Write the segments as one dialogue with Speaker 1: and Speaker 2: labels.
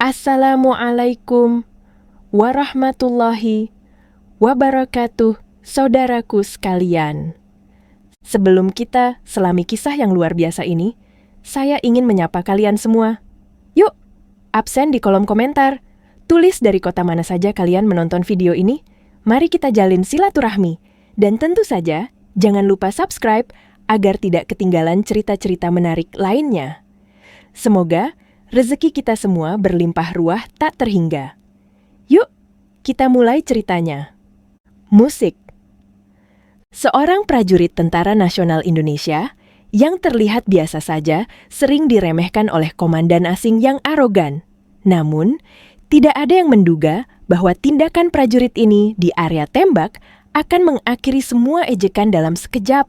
Speaker 1: Assalamualaikum warahmatullahi wabarakatuh, saudaraku sekalian. Sebelum kita selami kisah yang luar biasa ini, saya ingin menyapa kalian semua. Yuk, absen di kolom komentar. Tulis dari kota mana saja kalian menonton video ini. Mari kita jalin silaturahmi. Dan tentu saja, jangan lupa subscribe agar tidak ketinggalan cerita-cerita menarik lainnya. Semoga rezeki kita semua berlimpah ruah tak terhingga. Yuk, kita mulai ceritanya. Musik. Seorang prajurit Tentara Nasional Indonesia yang terlihat biasa saja sering diremehkan oleh komandan asing yang arogan. Namun, tidak ada yang menduga bahwa tindakan prajurit ini di area tembak akan mengakhiri semua ejekan dalam sekejap.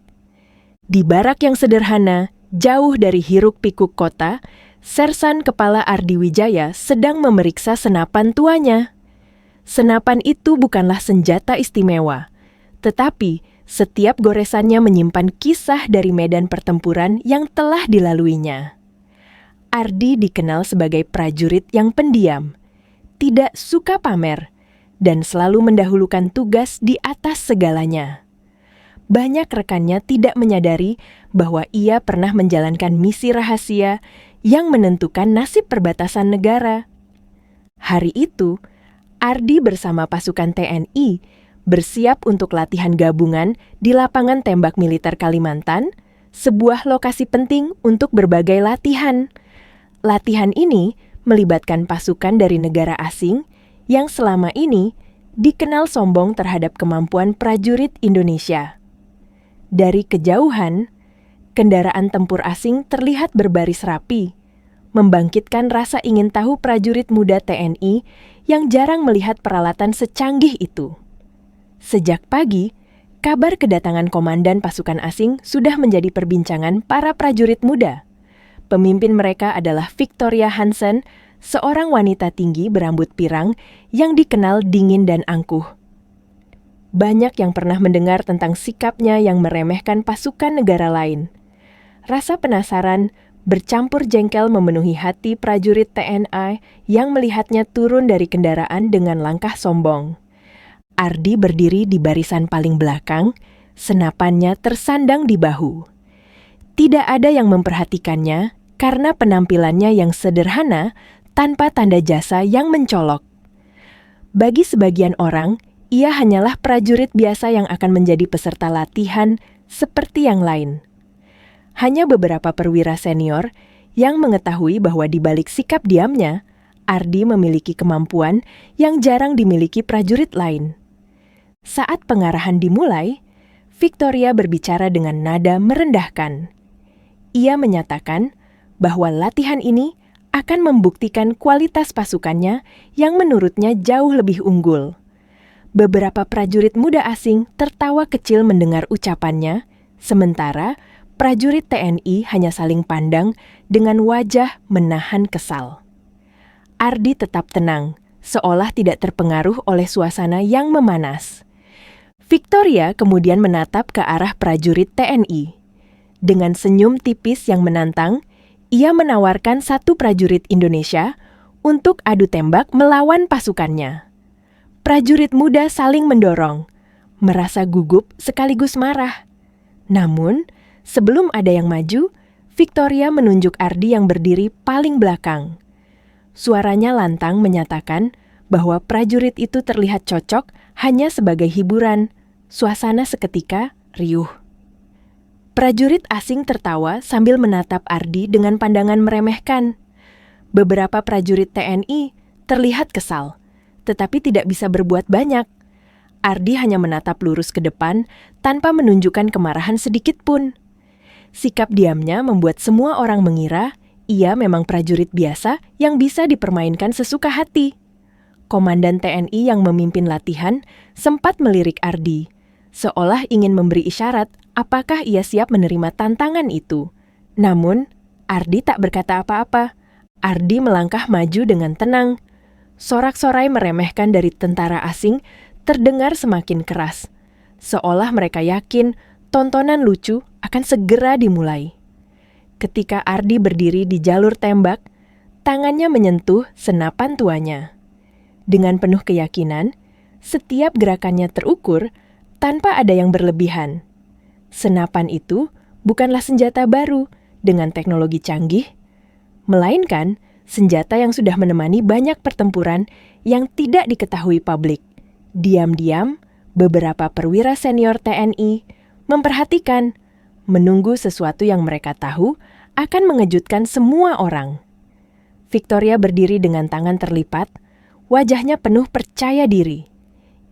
Speaker 1: Di barak yang sederhana, jauh dari hiruk-pikuk kota, Sersan Kepala Ardi Wijaya sedang memeriksa senapan tuanya. Senapan itu bukanlah senjata istimewa, tetapi setiap goresannya menyimpan kisah dari medan pertempuran yang telah dilaluinya. Ardi dikenal sebagai prajurit yang pendiam, tidak suka pamer, dan selalu mendahulukan tugas di atas segalanya. Banyak rekannya tidak menyadari bahwa ia pernah menjalankan misi rahasia yang menentukan nasib perbatasan negara. Hari itu, Ardi bersama pasukan TNI bersiap untuk latihan gabungan di lapangan tembak militer Kalimantan, sebuah lokasi penting untuk berbagai latihan. Latihan ini melibatkan pasukan dari negara asing yang selama ini dikenal sombong terhadap kemampuan prajurit Indonesia. Dari kejauhan, kendaraan tempur asing terlihat berbaris rapi, membangkitkan rasa ingin tahu prajurit muda TNI yang jarang melihat peralatan secanggih itu. Sejak pagi, kabar kedatangan komandan pasukan asing sudah menjadi perbincangan para prajurit muda. Pemimpin mereka adalah Victoria Hansen, seorang wanita tinggi berambut pirang yang dikenal dingin dan angkuh. Banyak yang pernah mendengar tentang sikapnya yang meremehkan pasukan negara lain. Rasa penasaran bercampur jengkel memenuhi hati prajurit TNI yang melihatnya turun dari kendaraan dengan langkah sombong. Ardi berdiri di barisan paling belakang, senapannya tersandang di bahu. Tidak ada yang memperhatikannya karena penampilannya yang sederhana tanpa tanda jasa yang mencolok. Bagi sebagian orang, ia hanyalah prajurit biasa yang akan menjadi peserta latihan seperti yang lain. Hanya beberapa perwira senior yang mengetahui bahwa di balik sikap diamnya, Ardi memiliki kemampuan yang jarang dimiliki prajurit lain. Saat pengarahan dimulai, Victoria berbicara dengan nada merendahkan. Ia menyatakan bahwa latihan ini akan membuktikan kualitas pasukannya yang menurutnya jauh lebih unggul. Beberapa prajurit muda asing tertawa kecil mendengar ucapannya, sementara prajurit TNI hanya saling pandang dengan wajah menahan kesal. Ardi tetap tenang, seolah tidak terpengaruh oleh suasana yang memanas. Victoria kemudian menatap ke arah prajurit TNI. Dengan senyum tipis yang menantang, ia menawarkan satu prajurit Indonesia untuk adu tembak melawan pasukannya. Prajurit muda saling mendorong, merasa gugup sekaligus marah. Namun, sebelum ada yang maju, Victoria menunjuk Ardi yang berdiri paling belakang. Suaranya lantang menyatakan bahwa prajurit itu terlihat cocok hanya sebagai hiburan. Suasana seketika riuh. Prajurit asing tertawa sambil menatap Ardi dengan pandangan meremehkan. Beberapa prajurit TNI terlihat kesal, tetapi tidak bisa berbuat banyak. Ardi hanya menatap lurus ke depan tanpa menunjukkan kemarahan sedikit pun. Sikap diamnya membuat semua orang mengira ia memang prajurit biasa yang bisa dipermainkan sesuka hati. Komandan TNI yang memimpin latihan sempat melirik Ardi, seolah ingin memberi isyarat apakah ia siap menerima tantangan itu. Namun, Ardi tak berkata apa-apa. Ardi melangkah maju dengan tenang. Sorak-sorai meremehkan dari tentara asing terdengar semakin keras, seolah mereka yakin tontonan lucu akan segera dimulai. Ketika Ardi berdiri di jalur tembak, tangannya menyentuh senapan tuanya. Dengan penuh keyakinan, setiap gerakannya terukur tanpa ada yang berlebihan. Senapan itu bukanlah senjata baru dengan teknologi canggih, melainkan senjata yang sudah menemani banyak pertempuran yang tidak diketahui publik. Diam-diam, beberapa perwira senior TNI memperhatikan, menunggu sesuatu yang mereka tahu akan mengejutkan semua orang. Victoria berdiri dengan tangan terlipat, wajahnya penuh percaya diri.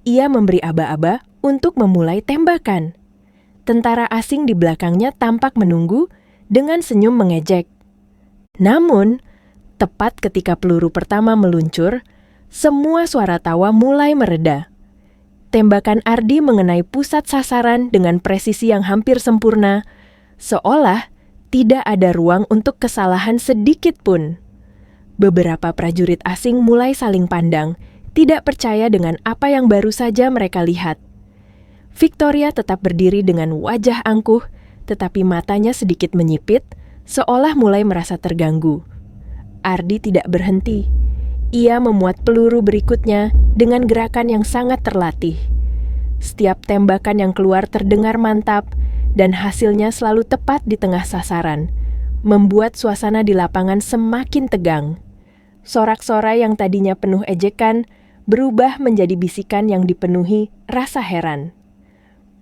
Speaker 1: Ia memberi aba-aba untuk memulai tembakan. Tentara asing di belakangnya tampak menunggu dengan senyum mengejek. Namun, tepat ketika peluru pertama meluncur, semua suara tawa mulai mereda. Tembakan Ardi mengenai pusat sasaran dengan presisi yang hampir sempurna, seolah tidak ada ruang untuk kesalahan sedikit pun. Beberapa prajurit asing mulai saling pandang, tidak percaya dengan apa yang baru saja mereka lihat. Victoria tetap berdiri dengan wajah angkuh, tetapi matanya sedikit menyipit, seolah mulai merasa terganggu. Ardi tidak berhenti. Ia memuat peluru berikutnya dengan gerakan yang sangat terlatih. Setiap tembakan yang keluar terdengar mantap, dan hasilnya selalu tepat di tengah sasaran, membuat suasana di lapangan semakin tegang. Sorak-sorai yang tadinya penuh ejekan berubah menjadi bisikan yang dipenuhi rasa heran.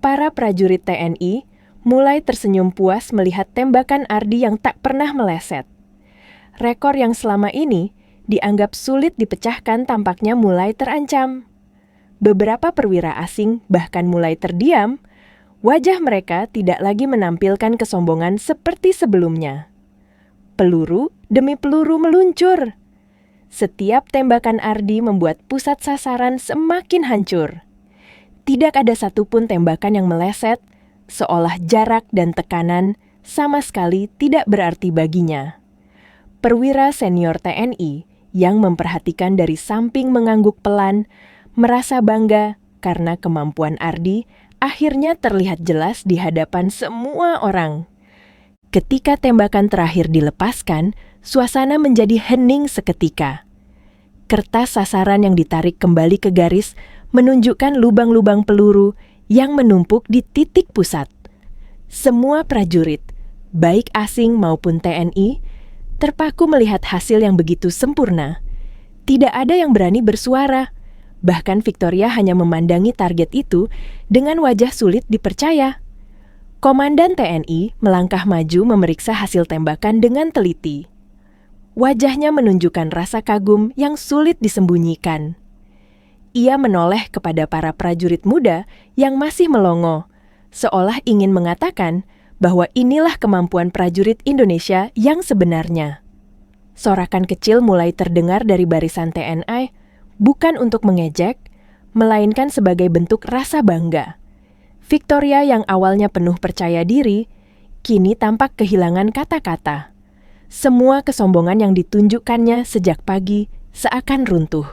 Speaker 1: Para prajurit TNI mulai tersenyum puas melihat tembakan Ardi yang tak pernah meleset. Rekor yang selama ini dianggap sulit dipecahkan tampaknya mulai terancam. Beberapa perwira asing bahkan mulai terdiam, wajah mereka tidak lagi menampilkan kesombongan seperti sebelumnya. Peluru demi peluru meluncur. Setiap tembakan Ardi membuat pusat sasaran semakin hancur. Tidak ada satupun tembakan yang meleset, seolah jarak dan tekanan sama sekali tidak berarti baginya. Perwira senior TNI yang memperhatikan dari samping mengangguk pelan, merasa bangga karena kemampuan Ardi akhirnya terlihat jelas di hadapan semua orang. Ketika tembakan terakhir dilepaskan, suasana menjadi hening seketika. Kertas sasaran yang ditarik kembali ke garis menunjukkan lubang-lubang peluru yang menumpuk di titik pusat. Semua prajurit, baik asing maupun TNI, terpaku melihat hasil yang begitu sempurna. Tidak ada yang berani bersuara. Bahkan Victoria hanya memandangi target itu dengan wajah sulit dipercaya. Komandan TNI melangkah maju memeriksa hasil tembakan dengan teliti. Wajahnya menunjukkan rasa kagum yang sulit disembunyikan. Ia menoleh kepada para prajurit muda yang masih melongo, seolah ingin mengatakan bahwa inilah kemampuan prajurit Indonesia yang sebenarnya. Sorakan kecil mulai terdengar dari barisan TNI, bukan untuk mengejek, melainkan sebagai bentuk rasa bangga. Victoria yang awalnya penuh percaya diri, kini tampak kehilangan kata-kata. Semua kesombongan yang ditunjukkannya sejak pagi seakan runtuh.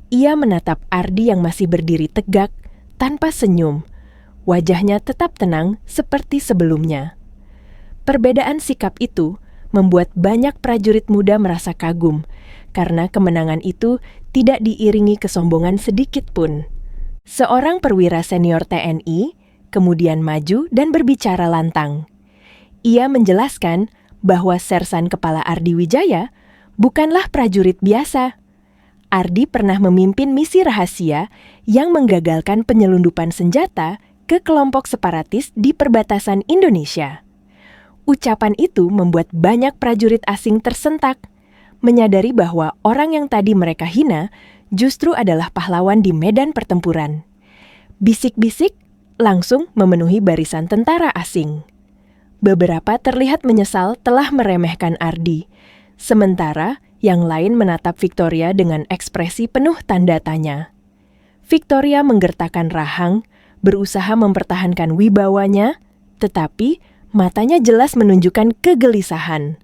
Speaker 1: Ia menatap Ardi yang masih berdiri tegak, tanpa senyum. Wajahnya tetap tenang seperti sebelumnya. Perbedaan sikap itu membuat banyak prajurit muda merasa kagum, karena kemenangan itu tidak diiringi kesombongan sedikit pun. Seorang perwira senior TNI kemudian maju dan berbicara lantang. Ia menjelaskan bahwa Sersan Kepala Ardi Wijaya bukanlah prajurit biasa. Ardi pernah memimpin misi rahasia yang menggagalkan penyelundupan senjata ke kelompok separatis di perbatasan Indonesia. Ucapan itu membuat banyak prajurit asing tersentak, menyadari bahwa orang yang tadi mereka hina justru adalah pahlawan di medan pertempuran. Bisik-bisik langsung memenuhi barisan tentara asing. Beberapa terlihat menyesal telah meremehkan Ardi, sementara yang lain menatap Victoria dengan ekspresi penuh tanda tanya. Victoria menggertakkan rahang, berusaha mempertahankan wibawanya, tetapi matanya jelas menunjukkan kegelisahan.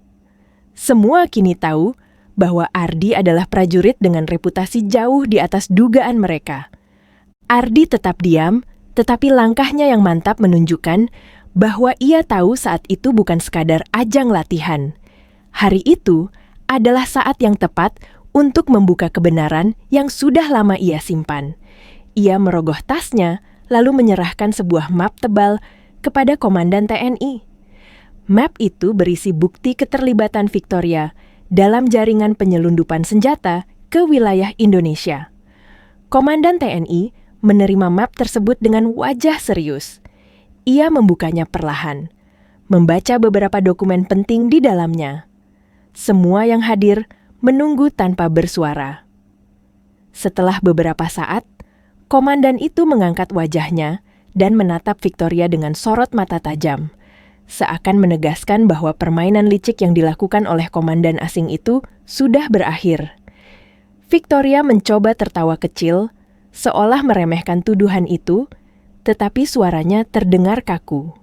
Speaker 1: Semua kini tahu bahwa Ardi adalah prajurit dengan reputasi jauh di atas dugaan mereka. Ardi tetap diam, tetapi langkahnya yang mantap menunjukkan bahwa ia tahu saat itu bukan sekadar ajang latihan. Hari itu, adalah saat yang tepat untuk membuka kebenaran yang sudah lama ia simpan. Ia merogoh tasnya, lalu menyerahkan sebuah map tebal kepada komandan TNI. Map itu berisi bukti keterlibatan Victoria dalam jaringan penyelundupan senjata ke wilayah Indonesia. Komandan TNI menerima map tersebut dengan wajah serius. Ia membukanya perlahan, membaca beberapa dokumen penting di dalamnya. Semua yang hadir menunggu tanpa bersuara. Setelah beberapa saat, komandan itu mengangkat wajahnya dan menatap Victoria dengan sorot mata tajam, seakan menegaskan bahwa permainan licik yang dilakukan oleh komandan asing itu sudah berakhir. Victoria mencoba tertawa kecil, seolah meremehkan tuduhan itu, tetapi suaranya terdengar kaku.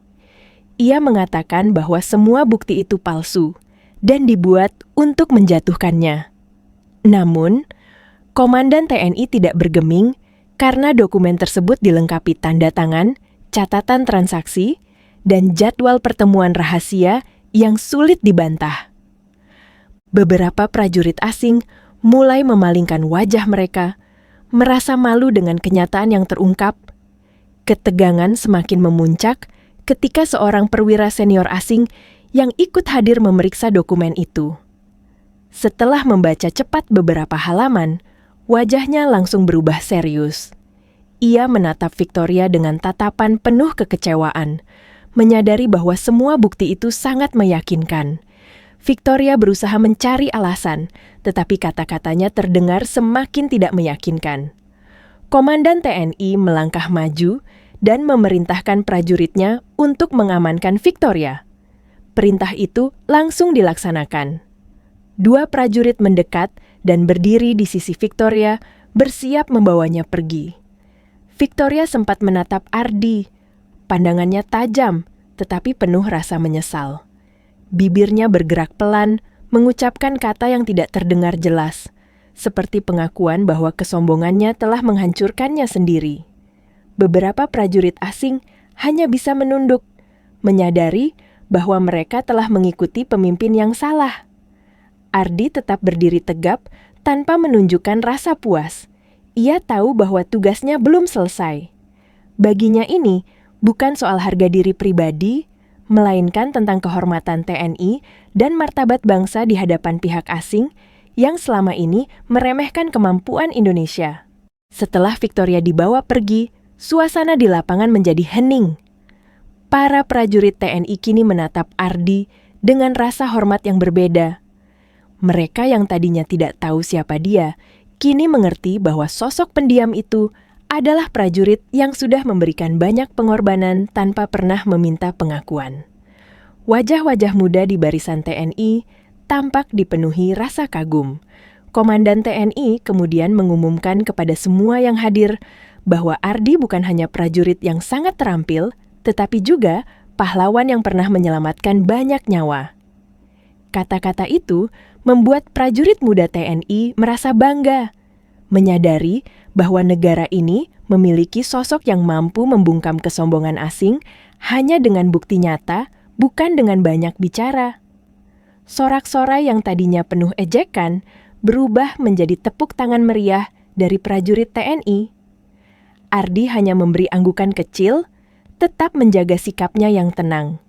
Speaker 1: Ia mengatakan bahwa semua bukti itu palsu dan dibuat untuk menjatuhkannya. Namun, komandan TNI tidak bergeming karena dokumen tersebut dilengkapi tanda tangan, catatan transaksi, dan jadwal pertemuan rahasia yang sulit dibantah. Beberapa prajurit asing mulai memalingkan wajah mereka, merasa malu dengan kenyataan yang terungkap. Ketegangan semakin memuncak ketika seorang perwira senior asing yang ikut hadir memeriksa dokumen itu. Setelah membaca cepat beberapa halaman, wajahnya langsung berubah serius. Ia menatap Victoria dengan tatapan penuh kekecewaan, menyadari bahwa semua bukti itu sangat meyakinkan. Victoria berusaha mencari alasan, tetapi kata-katanya terdengar semakin tidak meyakinkan. Komandan TNI melangkah maju dan memerintahkan prajuritnya untuk mengamankan Victoria. Perintah itu langsung dilaksanakan. 2 prajurit mendekat dan berdiri di sisi Victoria, bersiap membawanya pergi. Victoria sempat menatap Ardi. Pandangannya tajam, tetapi penuh rasa menyesal. Bibirnya bergerak pelan, mengucapkan kata yang tidak terdengar jelas, seperti pengakuan bahwa kesombongannya telah menghancurkannya sendiri. Beberapa prajurit asing hanya bisa menunduk, menyadari bahwa mereka telah mengikuti pemimpin yang salah. Ardi tetap berdiri tegap tanpa menunjukkan rasa puas. Ia tahu bahwa tugasnya belum selesai. Baginya ini bukan soal harga diri pribadi, melainkan tentang kehormatan TNI dan martabat bangsa di hadapan pihak asing yang selama ini meremehkan kemampuan Indonesia. Setelah Victoria dibawa pergi, suasana di lapangan menjadi hening. Para prajurit TNI kini menatap Ardi dengan rasa hormat yang berbeda. Mereka yang tadinya tidak tahu siapa dia, kini mengerti bahwa sosok pendiam itu adalah prajurit yang sudah memberikan banyak pengorbanan tanpa pernah meminta pengakuan. Wajah-wajah muda di barisan TNI tampak dipenuhi rasa kagum. Komandan TNI kemudian mengumumkan kepada semua yang hadir bahwa Ardi bukan hanya prajurit yang sangat terampil, tetapi juga pahlawan yang pernah menyelamatkan banyak nyawa. Kata-kata itu membuat prajurit muda TNI merasa bangga, menyadari bahwa negara ini memiliki sosok yang mampu membungkam kesombongan asing hanya dengan bukti nyata, bukan dengan banyak bicara. Sorak-sorai yang tadinya penuh ejekan berubah menjadi tepuk tangan meriah dari prajurit TNI. Ardi hanya memberi anggukan kecil, tetap menjaga sikapnya yang tenang.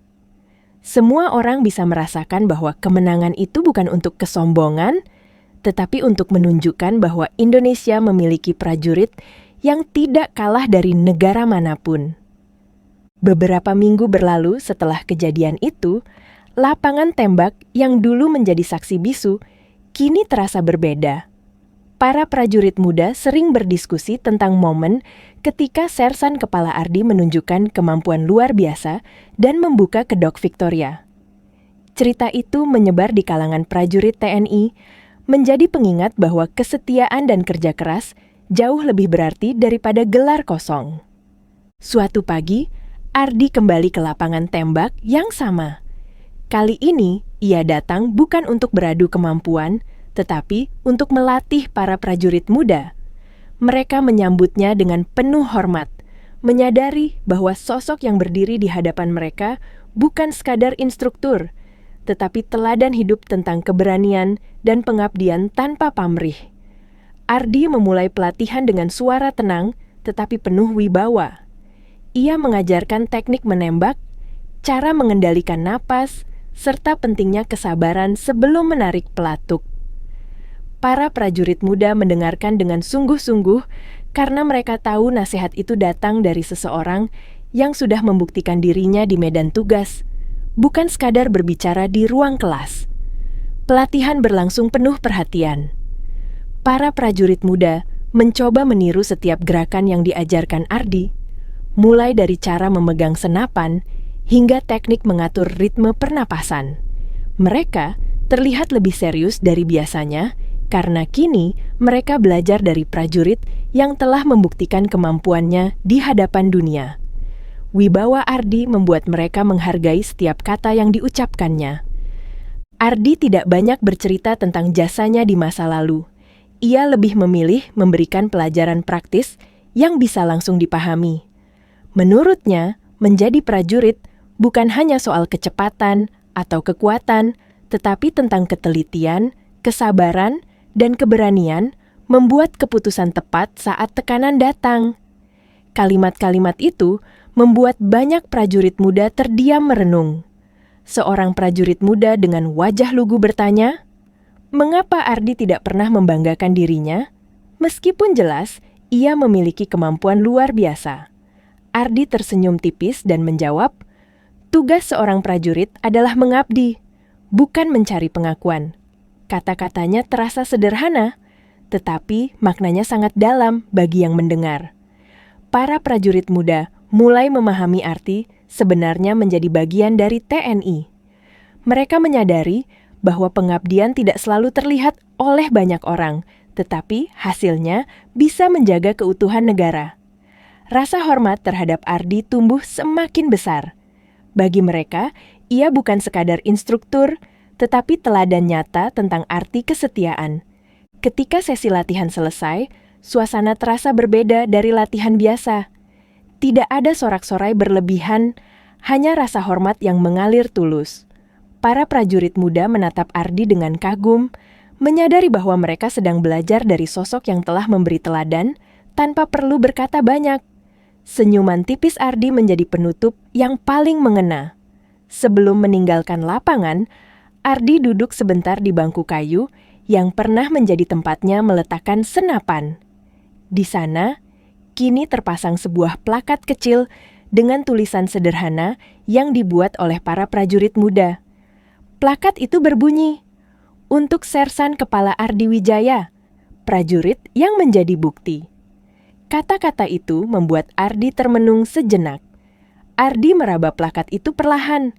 Speaker 1: Semua orang bisa merasakan bahwa kemenangan itu bukan untuk kesombongan, tetapi untuk menunjukkan bahwa Indonesia memiliki prajurit yang tidak kalah dari negara manapun. Beberapa minggu berlalu setelah kejadian itu, lapangan tembak yang dulu menjadi saksi bisu kini terasa berbeda. Para prajurit muda sering berdiskusi tentang momen ketika Sersan Kepala Ardi menunjukkan kemampuan luar biasa dan membuka kedok Victoria. Cerita itu menyebar di kalangan prajurit TNI, menjadi pengingat bahwa kesetiaan dan kerja keras jauh lebih berarti daripada gelar kosong. Suatu pagi, Ardi kembali ke lapangan tembak yang sama. Kali ini, ia datang bukan untuk beradu kemampuan, tetapi untuk melatih para prajurit muda. Mereka menyambutnya dengan penuh hormat, menyadari bahwa sosok yang berdiri di hadapan mereka bukan sekadar instruktur, tetapi teladan hidup tentang keberanian dan pengabdian tanpa pamrih. Ardi memulai pelatihan dengan suara tenang tetapi penuh wibawa. Ia mengajarkan teknik menembak, cara mengendalikan napas, serta pentingnya kesabaran sebelum menarik pelatuk. Para prajurit muda mendengarkan dengan sungguh-sungguh karena mereka tahu nasihat itu datang dari seseorang yang sudah membuktikan dirinya di medan tugas, bukan sekadar berbicara di ruang kelas. Pelatihan berlangsung penuh perhatian. Para prajurit muda mencoba meniru setiap gerakan yang diajarkan Ardi, mulai dari cara memegang senapan hingga teknik mengatur ritme pernapasan. Mereka terlihat lebih serius dari biasanya karena kini mereka belajar dari prajurit yang telah membuktikan kemampuannya di hadapan dunia. Wibawa Ardi membuat mereka menghargai setiap kata yang diucapkannya. Ardi tidak banyak bercerita tentang jasanya di masa lalu. Ia lebih memilih memberikan pelajaran praktis yang bisa langsung dipahami. Menurutnya, menjadi prajurit bukan hanya soal kecepatan atau kekuatan, tetapi tentang ketelitian, kesabaran, dan keberanian membuat keputusan tepat saat tekanan datang. Kalimat-kalimat itu membuat banyak prajurit muda terdiam merenung. Seorang prajurit muda dengan wajah lugu bertanya, mengapa Ardi tidak pernah membanggakan dirinya? Meskipun jelas, ia memiliki kemampuan luar biasa. Ardi tersenyum tipis dan menjawab, tugas seorang prajurit adalah mengabdi, bukan mencari pengakuan. Kata-katanya terasa sederhana, tetapi maknanya sangat dalam bagi yang mendengar. Para prajurit muda mulai memahami arti sebenarnya menjadi bagian dari TNI. Mereka menyadari bahwa pengabdian tidak selalu terlihat oleh banyak orang, tetapi hasilnya bisa menjaga keutuhan negara. Rasa hormat terhadap Ardi tumbuh semakin besar. Bagi mereka, ia bukan sekadar instruktur, tetapi teladan nyata tentang arti kesetiaan. Ketika sesi latihan selesai, suasana terasa berbeda dari latihan biasa. Tidak ada sorak-sorai berlebihan, hanya rasa hormat yang mengalir tulus. Para prajurit muda menatap Ardi dengan kagum, menyadari bahwa mereka sedang belajar dari sosok yang telah memberi teladan tanpa perlu berkata banyak. Senyuman tipis Ardi menjadi penutup yang paling mengena. Sebelum meninggalkan lapangan, Ardi duduk sebentar di bangku kayu yang pernah menjadi tempatnya meletakkan senapan. Di sana, kini terpasang sebuah plakat kecil dengan tulisan sederhana yang dibuat oleh para prajurit muda. Plakat itu berbunyi, "Untuk Sersan Kepala Ardi Wijaya, prajurit yang menjadi bukti." Kata-kata itu membuat Ardi termenung sejenak. Ardi meraba plakat itu perlahan,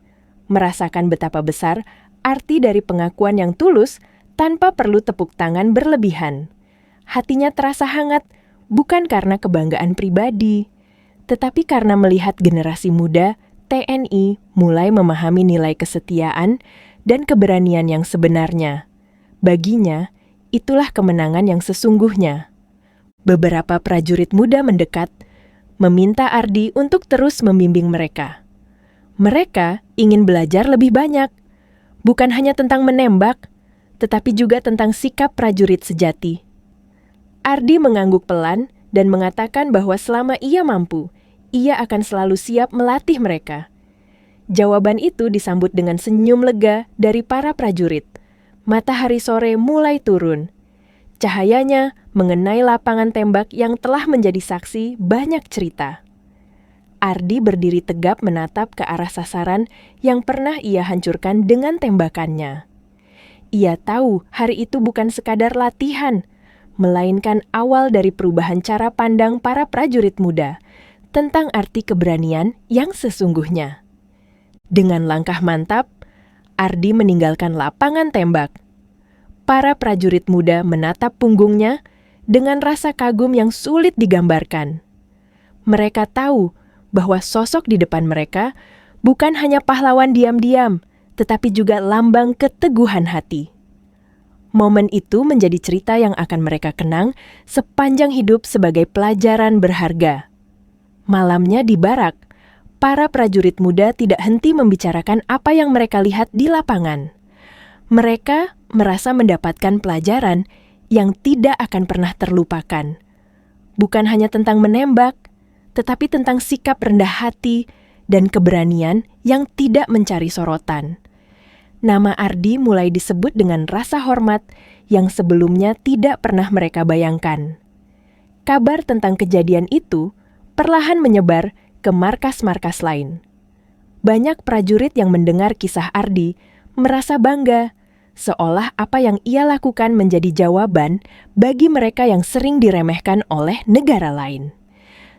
Speaker 1: merasakan betapa besar arti dari pengakuan yang tulus tanpa perlu tepuk tangan berlebihan. Hatinya terasa hangat, bukan karena kebanggaan pribadi, tetapi karena melihat generasi muda TNI mulai memahami nilai kesetiaan dan keberanian yang sebenarnya. Baginya, itulah kemenangan yang sesungguhnya. Beberapa prajurit muda mendekat, meminta Ardi untuk terus membimbing mereka. Mereka ingin belajar lebih banyak, bukan hanya tentang menembak, tetapi juga tentang sikap prajurit sejati. Ardi mengangguk pelan dan mengatakan bahwa selama ia mampu, ia akan selalu siap melatih mereka. Jawaban itu disambut dengan senyum lega dari para prajurit. Matahari sore mulai turun. Cahayanya mengenai lapangan tembak yang telah menjadi saksi banyak cerita. Ardi berdiri tegap menatap ke arah sasaran yang pernah ia hancurkan dengan tembakannya. Ia tahu hari itu bukan sekadar latihan, melainkan awal dari perubahan cara pandang para prajurit muda tentang arti keberanian yang sesungguhnya. Dengan langkah mantap, Ardi meninggalkan lapangan tembak. Para prajurit muda menatap punggungnya dengan rasa kagum yang sulit digambarkan. Mereka tahu bahwa sosok di depan mereka bukan hanya pahlawan diam-diam, tetapi juga lambang keteguhan hati. Momen itu menjadi cerita yang akan mereka kenang sepanjang hidup sebagai pelajaran berharga. Malamnya di barak, para prajurit muda tidak henti membicarakan apa yang mereka lihat di lapangan. Mereka merasa mendapatkan pelajaran yang tidak akan pernah terlupakan. Bukan hanya tentang menembak, tetapi tentang sikap rendah hati dan keberanian yang tidak mencari sorotan. Nama Ardi mulai disebut dengan rasa hormat yang sebelumnya tidak pernah mereka bayangkan. Kabar tentang kejadian itu perlahan menyebar ke markas-markas lain. Banyak prajurit yang mendengar kisah Ardi merasa bangga, seolah apa yang ia lakukan menjadi jawaban bagi mereka yang sering diremehkan oleh negara lain.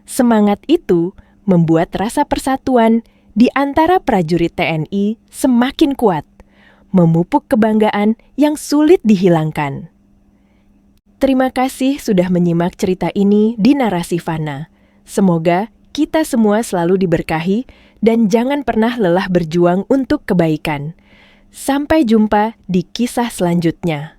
Speaker 1: Semangat itu membuat rasa persatuan di antara prajurit TNI semakin kuat, memupuk kebanggaan yang sulit dihilangkan. Terima kasih sudah menyimak cerita ini di Narasi Fana. Semoga kita semua selalu diberkahi dan jangan pernah lelah berjuang untuk kebaikan. Sampai jumpa di kisah selanjutnya.